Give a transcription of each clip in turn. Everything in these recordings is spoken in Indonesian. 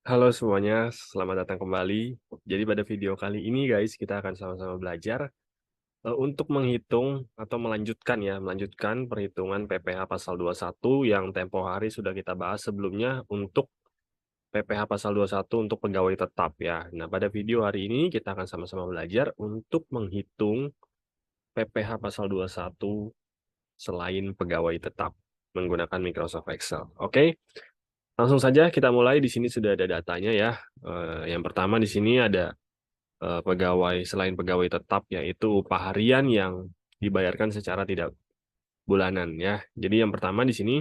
Halo semuanya, selamat datang kembali. Jadi pada video kali ini guys, kita akan sama-sama belajar untuk menghitung atau melanjutkan perhitungan PPh pasal 21 yang tempo hari sudah kita bahas sebelumnya untuk PPh pasal 21 untuk pegawai tetap ya. Nah, pada video hari ini kita akan sama-sama belajar untuk menghitung PPh pasal 21 selain pegawai tetap menggunakan Microsoft Excel. Oke? Langsung saja kita mulai. Di sini sudah ada datanya ya. Yang pertama di sini ada pegawai selain pegawai tetap, yaitu upah harian yang dibayarkan secara tidak bulanan ya. Jadi yang pertama di sini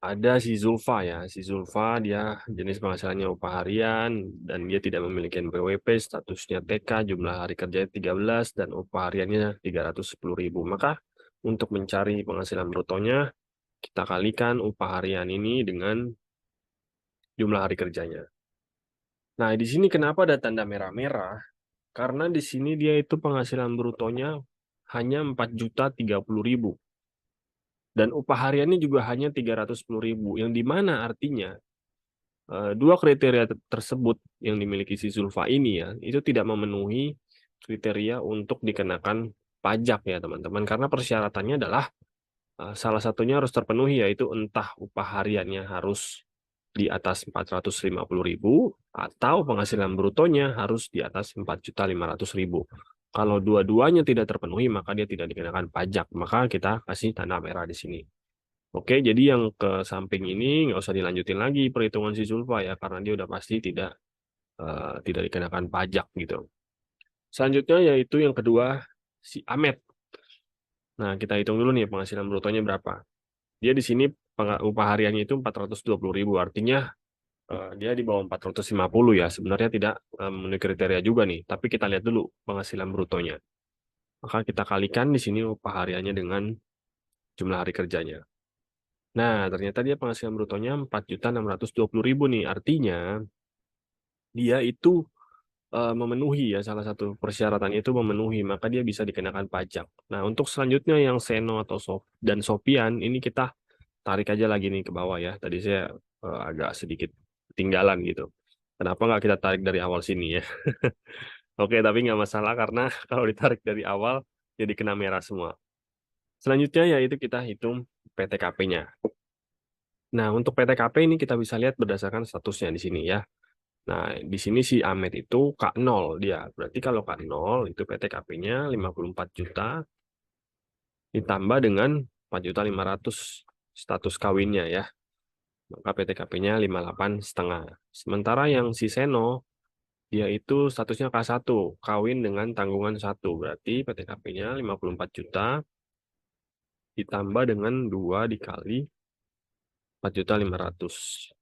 ada si Zulfa ya. Si Zulfa dia jenis penghasilannya upah harian dan dia tidak memiliki NPWP, statusnya TK, jumlah hari kerjanya 13 dan upah hariannya 310.000. Maka untuk mencari penghasilan brutonya kita kalikan upah harian ini dengan jumlah hari kerjanya. Nah, di sini kenapa ada tanda merah-merah? Karena di sini dia itu penghasilan brutonya hanya 4.030.000 dan upah hariannya juga hanya 310.000, yang dimana artinya dua kriteria tersebut yang dimiliki si Zulfa ini ya itu tidak memenuhi kriteria untuk dikenakan pajak ya teman-teman, karena persyaratannya adalah salah satunya harus terpenuhi, yaitu entah upah hariannya harus di atas 450.000 atau penghasilan brutonya harus di atas 4.500.000. Kalau dua-duanya tidak terpenuhi, maka dia tidak dikenakan pajak. Maka kita kasih tanda merah di sini. Oke, jadi yang ke samping ini nggak usah dilanjutin lagi perhitungan si Zulfa ya, karena dia udah pasti tidak dikenakan pajak gitu. Selanjutnya yaitu yang kedua, si Amet. Nah, kita hitung dulu nih penghasilan brutonya berapa. Dia di sini upah hariannya itu 420.000, artinya dia di bawah 450 ya. Sebenarnya tidak memenuhi kriteria juga nih, tapi kita lihat dulu penghasilan brutonya. Maka kita kalikan di sini upah hariannya dengan jumlah hari kerjanya. Nah, ternyata dia penghasilan brutonya 4.620.000 nih. Artinya dia itu memenuhi ya, salah satu persyaratan itu memenuhi, maka dia bisa dikenakan pajak. Nah, untuk selanjutnya yang Seno atau dan Sopian ini kita tarik aja lagi nih ke bawah ya. Tadi saya agak sedikit ketinggalan gitu. Kenapa nggak kita tarik dari awal sini ya? Oke, tapi nggak masalah karena kalau ditarik dari awal jadi kena merah semua. Selanjutnya yaitu kita hitung PTKP-nya. Nah, untuk PTKP ini kita bisa lihat berdasarkan statusnya di sini ya. Nah, di sini si Ahmed itu K0 dia. Berarti kalau K0 itu PTKP-nya 54 juta ditambah dengan 4.500.000 status kawinnya ya. Maka PTKP-nya 58,5. Sementara yang si Seno dia itu statusnya K1, kawin dengan tanggungan 1. Berarti PTKP-nya 54 juta ditambah dengan 2 dikali 4.500.000.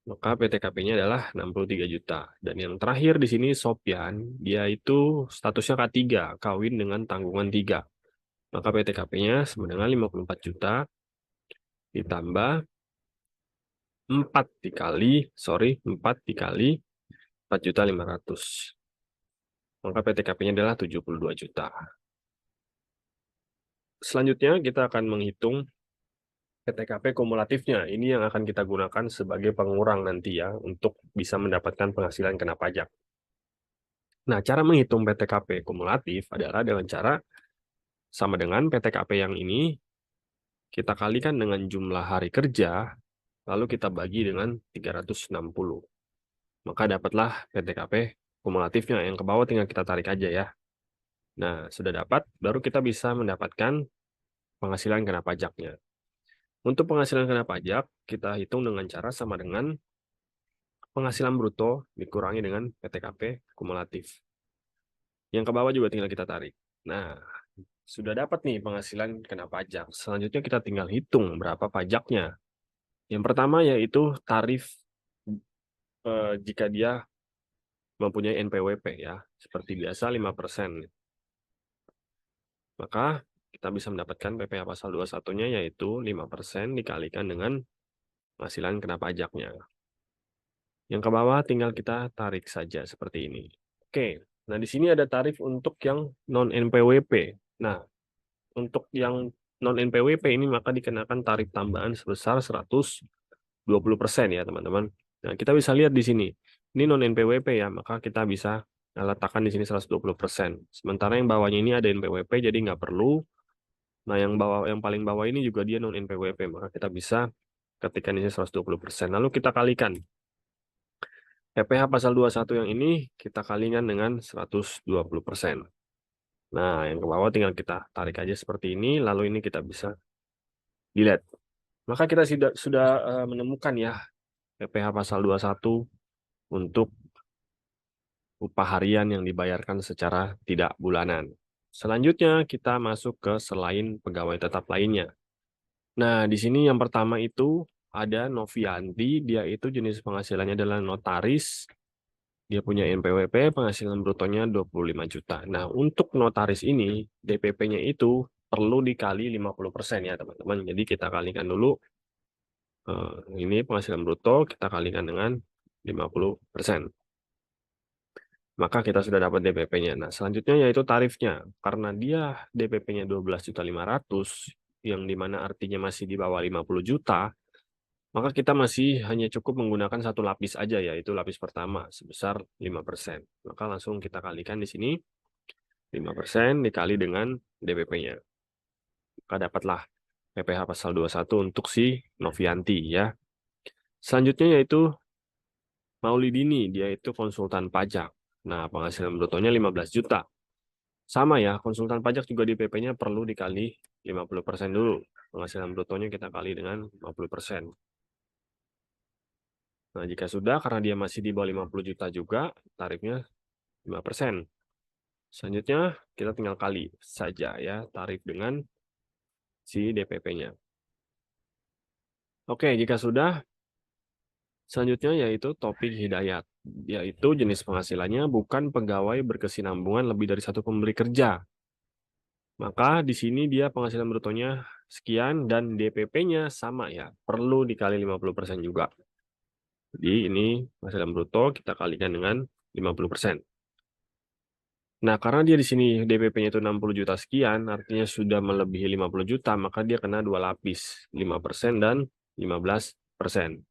Maka PTKP-nya adalah 63 juta. Dan yang terakhir di sini Sopyan, dia itu statusnya K3, kawin dengan tanggungan 3. Maka PTKP-nya sama dengan 54 juta ditambah 4 dikali 4.500.000. Maka PTKP-nya adalah 72 juta. Selanjutnya kita akan menghitung PTKP kumulatifnya. Ini yang akan kita gunakan sebagai pengurang nanti ya untuk bisa mendapatkan penghasilan kena pajak. Nah, cara menghitung PTKP kumulatif adalah dengan cara sama dengan PTKP yang ini kita kalikan dengan jumlah hari kerja, lalu kita bagi dengan 360. Maka dapatlah PTKP kumulatifnya. Yang ke bawah tinggal kita tarik aja ya. Nah, sudah dapat, baru kita bisa mendapatkan penghasilan kena pajaknya. Untuk penghasilan kena pajak, kita hitung dengan cara sama dengan penghasilan bruto dikurangi dengan PTKP kumulatif. Yang ke bawah juga tinggal kita tarik. Nah, sudah dapat nih penghasilan kena pajak. Selanjutnya kita tinggal hitung berapa pajaknya. Yang pertama yaitu tarif jika dia mempunyai NPWP ya. Seperti biasa 5%. Maka kita bisa mendapatkan PPh pasal 21-nya yaitu 5% dikalikan dengan penghasilan kena pajaknya. Yang ke bawah tinggal kita tarik saja seperti ini. Oke, nah di sini ada tarif untuk yang non-NPWP. Nah, untuk yang non-NPWP ini maka dikenakan tarif tambahan sebesar 20% ya teman-teman. Nah, kita bisa lihat di sini. Ini non NPWP ya, maka kita bisa letakkan di sini 120%. Sementara yang bawahnya ini ada NPWP, jadi nggak perlu. Nah, yang paling bawah ini juga dia non NPWP, maka kita bisa ketikkan di sini 120%. Lalu kita kalikan. PPh pasal 21 yang ini kita kalikan dengan 120%. Nah, yang ke bawah tinggal kita tarik aja seperti ini, lalu ini kita bisa dilihat. Maka kita sudah menemukan ya PPh pasal 21 untuk upah harian yang dibayarkan secara tidak bulanan. Selanjutnya kita masuk ke selain pegawai tetap lainnya. Nah, di sini yang pertama itu ada Novianti, dia itu jenis penghasilannya adalah notaris. Dia punya NPWP, penghasilan brutonya 25 juta. Nah, untuk notaris ini, DPP-nya itu perlu dikali 50% ya, teman-teman. Jadi kita kalikan dulu, ini penghasilan bruto, kita kalikan dengan 50%. Maka kita sudah dapat DPP-nya. Nah, selanjutnya yaitu tarifnya. Karena dia DPP-nya 12.500.000, yang dimana artinya masih di bawah 50 juta, maka kita masih hanya cukup menggunakan satu lapis aja, yaitu lapis pertama sebesar 5%. Maka langsung kita kalikan di sini 5% dikali dengan DPP-nya. Maka dapatlah PPh pasal 21 untuk si Novianti ya. Selanjutnya yaitu Maulidini, dia itu konsultan pajak. Nah, penghasilan brutonya 15 juta. Sama ya, konsultan pajak juga DPP-nya perlu dikali 50% dulu. Penghasilan brutonya kita kali dengan 50%. Nah, jika sudah, karena dia masih di bawah 50 juta juga, tarifnya 5%. Selanjutnya, kita tinggal kali saja ya, tarif dengan si DPP-nya. Oke, jika sudah, selanjutnya yaitu Topik Hidayat. Yaitu jenis penghasilannya bukan pegawai berkesinambungan lebih dari satu pemberi kerja. Maka di sini dia penghasilan brutonya sekian dan DPP-nya sama ya, perlu dikali 50% juga. Jadi ini penghasilan bruto kita kalikan dengan 50%. Nah, karena dia di sini DPP-nya itu 60 juta sekian, artinya sudah melebihi 50 juta, maka dia kena dua lapis, 5% dan 15%.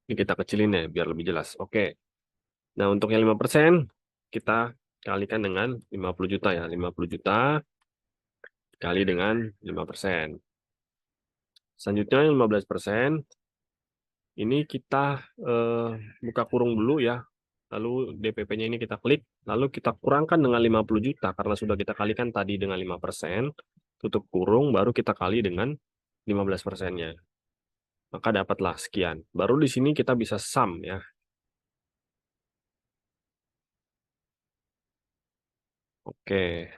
Ini kita kecilin ya, biar lebih jelas. Oke. Nah, untuk yang 5%, kita kalikan dengan 50 juta ya. 50 juta kali dengan 5%. Selanjutnya yang 15%, ini kita buka kurung dulu ya. Lalu DPP-nya ini kita klik, lalu kita kurangkan dengan 50 juta, karena sudah kita kalikan tadi dengan 5%, tutup kurung, baru kita kali dengan 15%-nya. Maka dapatlah sekian. Baru di sini kita bisa sum ya. Oke.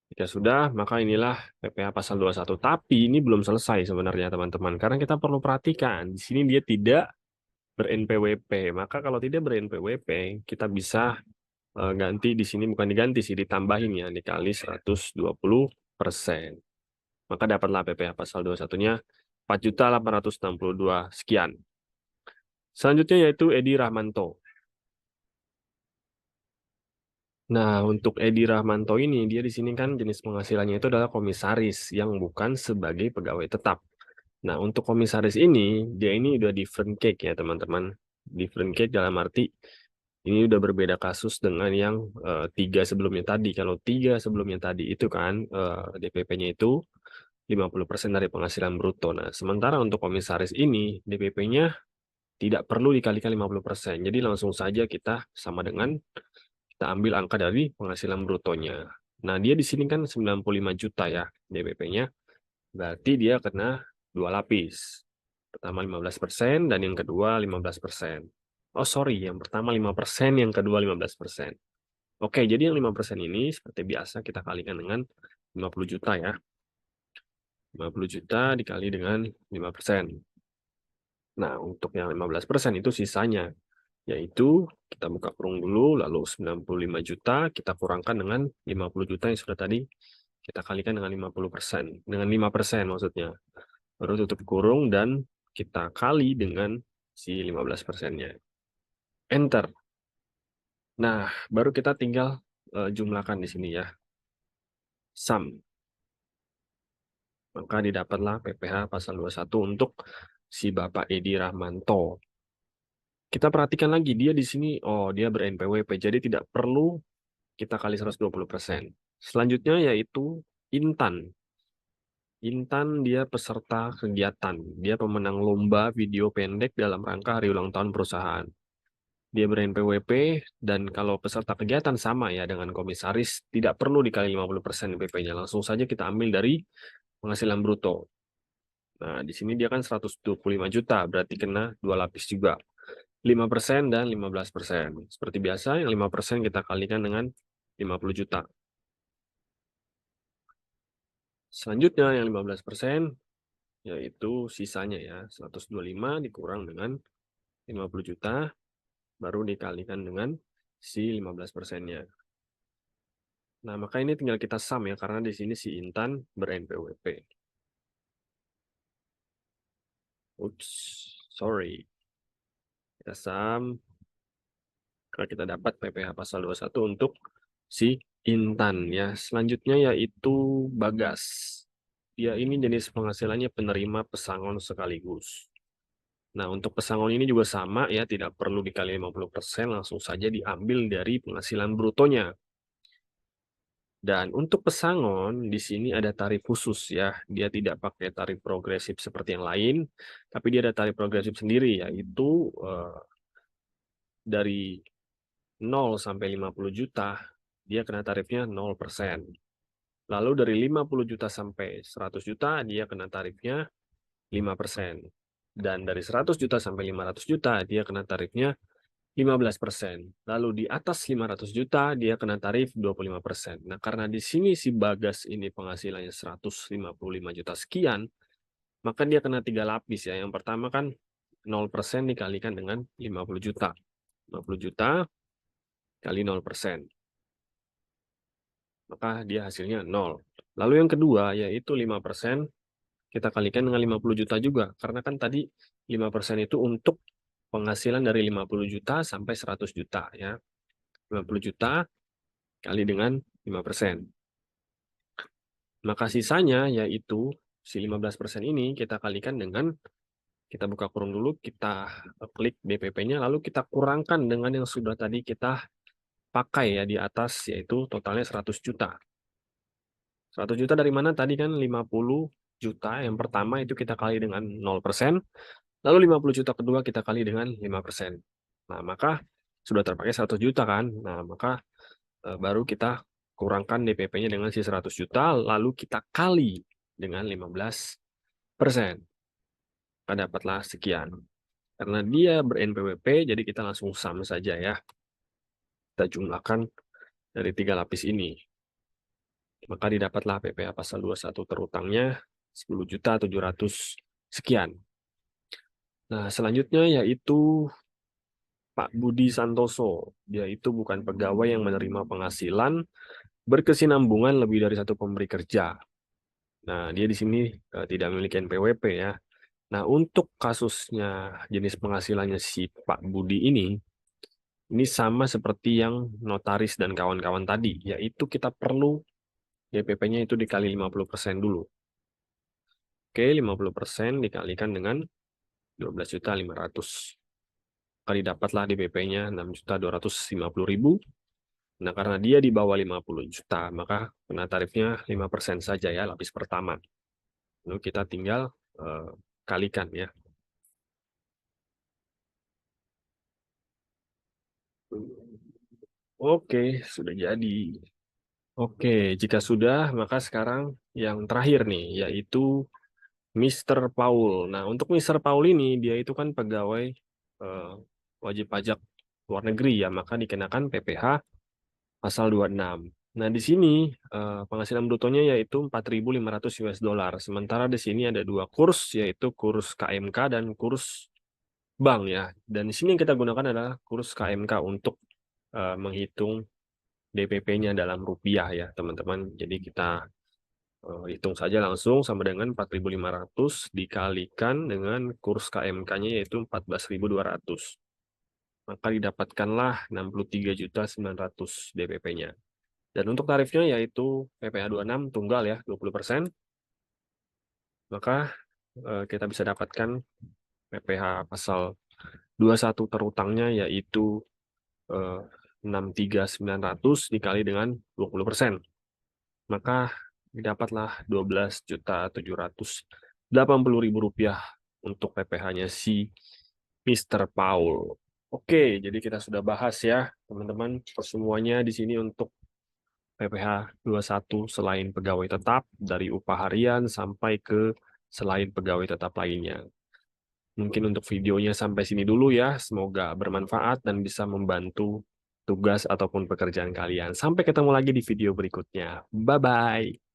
Jika sudah, maka inilah PPh pasal 21. Tapi ini belum selesai sebenarnya teman-teman. Karena kita perlu perhatikan, di sini dia tidak ber-NPWP. Maka kalau tidak ber-NPWP, kita bisa ganti di sini, bukan diganti sih, ditambahin ya, dikali 120%. Maka dapatlah PPh pasal 21-nya 4.862 sekian. Selanjutnya yaitu Edi Rahmanto. Nah, untuk Edi Rahmanto ini, dia di sini kan jenis penghasilannya itu adalah komisaris yang bukan sebagai pegawai tetap. Nah, untuk komisaris ini, dia ini udah different cake ya, teman-teman. Different cake dalam arti, ini udah berbeda kasus dengan yang tiga sebelumnya tadi. Kalau tiga sebelumnya tadi itu kan DPP-nya itu 50% dari penghasilan bruto. Nah, sementara untuk komisaris ini, DPP-nya tidak perlu dikalikan 50%. Jadi langsung saja kita sama dengan kita ambil angka dari penghasilan brutonya. Nah, dia di sini kan 95 juta ya DPP-nya. Berarti dia kena dua lapis. Pertama 15% dan yang kedua 15%. Oh, sorry, yang pertama 5%, yang kedua 15%. Oke, jadi yang 5% ini seperti biasa kita kalikan dengan 50 juta ya. 50 juta dikali dengan 5%. Nah, untuk yang 15% itu sisanya, yaitu kita buka kurung dulu, lalu 95 juta kita kurangkan dengan 50 juta yang sudah tadi kita kalikan dengan 50%, dengan 5% maksudnya. Baru tutup kurung dan kita kali dengan si 15%-nya. Enter. Nah, baru kita tinggal jumlahkan di sini ya. Sum. Maka didapatlah PPh pasal 21 untuk si Bapak Edi Rahmanto. Kita perhatikan lagi, dia di sini, oh dia ber-NPWP, jadi tidak perlu kita kali 120%. Selanjutnya yaitu Intan. Intan dia peserta kegiatan. Dia pemenang lomba video pendek dalam rangka hari ulang tahun perusahaan. Dia ber-NPWP dan kalau peserta kegiatan sama ya dengan komisaris, tidak perlu dikali 50% PP-nya. Langsung saja kita ambil dari penghasilan bruto. Nah, di sini dia kan 125 juta, berarti kena 2 lapis juga. 5% dan 15%. Seperti biasa, yang 5% kita kalikan dengan 50 juta. Selanjutnya yang 15%, yaitu sisanya ya, 125 dikurang dengan 50 juta, baru dikalikan dengan si 15%-nya. Nah, maka ini tinggal kita sum ya, karena di sini si Intan ber-NPWP. Oops, sorry. Kita sum, karena kita dapat PPh pasal 21 untuk si Intan ya. Selanjutnya yaitu Bagas. Ya, ini jenis penghasilannya penerima pesangon sekaligus. Nah, untuk pesangon ini juga sama ya, tidak perlu dikali 50%, langsung saja diambil dari penghasilan brutonya. Dan untuk pesangon, di sini ada tarif khusus ya. Dia tidak pakai tarif progresif seperti yang lain, tapi dia ada tarif progresif sendiri, yaitu dari 0 sampai 50 juta, dia kena tarifnya 0%. Lalu dari 50 juta sampai 100 juta, dia kena tarifnya 5%. Dan dari 100 juta sampai 500 juta, dia kena tarifnya 15%. Lalu di atas 500 juta, dia kena tarif 25%. Nah, karena di sini si Bagas ini penghasilannya 155 juta sekian, maka dia kena 3 lapis ya. Yang pertama kan 0% dikalikan dengan 50 juta. 50 juta kali 0%. Maka dia hasilnya 0. Lalu yang kedua, yaitu 5%, kita kalikan dengan 50 juta juga. Karena kan tadi 5% itu untuk penghasilan dari 50 juta sampai 100 juta ya. 50 juta kali dengan 5%. Maka sisanya yaitu si 15% ini kita kalikan dengan, kita buka kurung dulu, kita klik DPP-nya, lalu kita kurangkan dengan yang sudah tadi kita pakai ya di atas, yaitu totalnya 100 juta. 100 juta dari mana? Tadi kan 50 juta yang pertama itu kita kali dengan 0%, lalu 50 juta kedua kita kali dengan 5%. Nah, maka sudah terpakai 100 juta kan? Nah, maka baru kita kurangkan DPP-nya dengan si 100 juta, lalu kita kali dengan 15%. Maka dapatlah sekian. Karena dia ber-NPWP, jadi kita langsung sum saja ya. Kita jumlahkan dari 3 lapis ini. Maka didapatlah PPh pasal 21 terutangnya 10.700.000 sekian. Nah, selanjutnya yaitu Pak Budi Santoso. Dia itu bukan pegawai yang menerima penghasilan berkesinambungan lebih dari satu pemberi kerja. Nah, dia di sini tidak memiliki NPWP ya. Nah, untuk kasusnya jenis penghasilannya si Pak Budi ini sama seperti yang notaris dan kawan-kawan tadi, yaitu kita perlu DPP-nya itu dikali 50% dulu. Oke, 50% dikalikan dengan 12.500.000. Kali dapatlah DPP-nya 6.250.000. Nah, karena dia di bawah 50 juta, maka kena tarifnya 5% saja ya, lapis pertama. Lalu kita tinggal kalikan ya. Oke, sudah jadi. Oke, jika sudah, maka sekarang yang terakhir nih, yaitu Mr. Paul. Nah, untuk Mr. Paul ini, dia itu kan pegawai eh, wajib pajak luar negeri ya, maka dikenakan PPh pasal 26. Nah, di sini penghasilan brutonya yaitu 4.500 US dollar. Sementara di sini ada 2 kurs, yaitu kurs KMK dan kurs bank ya. Dan di sini yang kita gunakan adalah kurs KMK untuk menghitung DPP-nya dalam rupiah ya, teman-teman. Jadi kita hitung saja langsung sama dengan 4.500 dikalikan dengan kurs KMK-nya yaitu 14.200. Maka didapatkanlah 63.900 DPP-nya. Dan untuk tarifnya yaitu PPh 26 tunggal ya, 20%. maka kita bisa dapatkan PPh pasal 21 terutangnya yaitu 63.900 dikali dengan 20%. Maka didapatlah Rp12.780.000 untuk PPh-nya si Mr. Paul. Oke, jadi kita sudah bahas ya, teman-teman, semuanya di sini untuk PPh 21 selain pegawai tetap dari upah harian sampai ke selain pegawai tetap lainnya. Mungkin untuk videonya sampai sini dulu ya. Semoga bermanfaat dan bisa membantu tugas ataupun pekerjaan kalian. Sampai ketemu lagi di video berikutnya. Bye-bye.